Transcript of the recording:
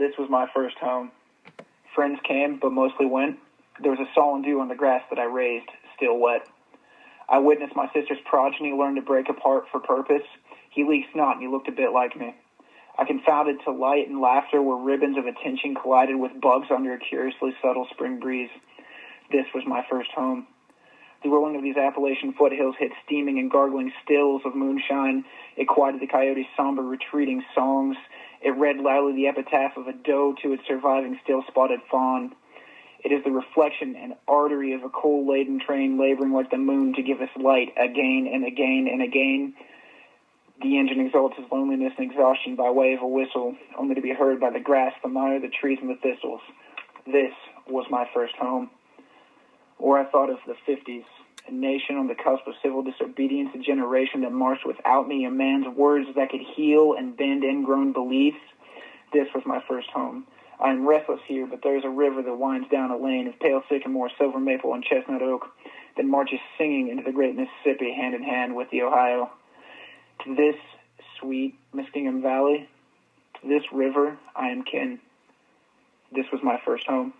This was my first home. Friends came, but mostly went. There was a sullen dew on the grass that I raised, still wet. I witnessed my sister's progeny learn to break apart for purpose. He leaked snot and he looked a bit like me. I confounded to light and laughter where ribbons of attention collided with bugs under a curiously subtle spring breeze. This was my first home. The rolling of these Appalachian foothills hit steaming and gargling stills of moonshine. It quieted the coyote's somber, retreating songs. It read loudly the epitaph of a doe to its surviving still-spotted fawn. It is the reflection and artery of a coal-laden train laboring like the moon to give us light again and again and again. The engine exalts its loneliness and exhaustion by way of a whistle, only to be heard by the grass, the mire, the trees, and the thistles. This was my first home. Or I thought of the 50s, a nation on the cusp of civil disobedience, a generation that marched without me, a man's words that could heal and bend ingrown beliefs. This was my first home. I am restless here, but there is a river that winds down a lane of pale sycamore, silver maple, and chestnut oak that marches singing into the great Mississippi hand in hand with the Ohio. To this sweet Muskingum Valley, to this river, I am kin. This was my first home.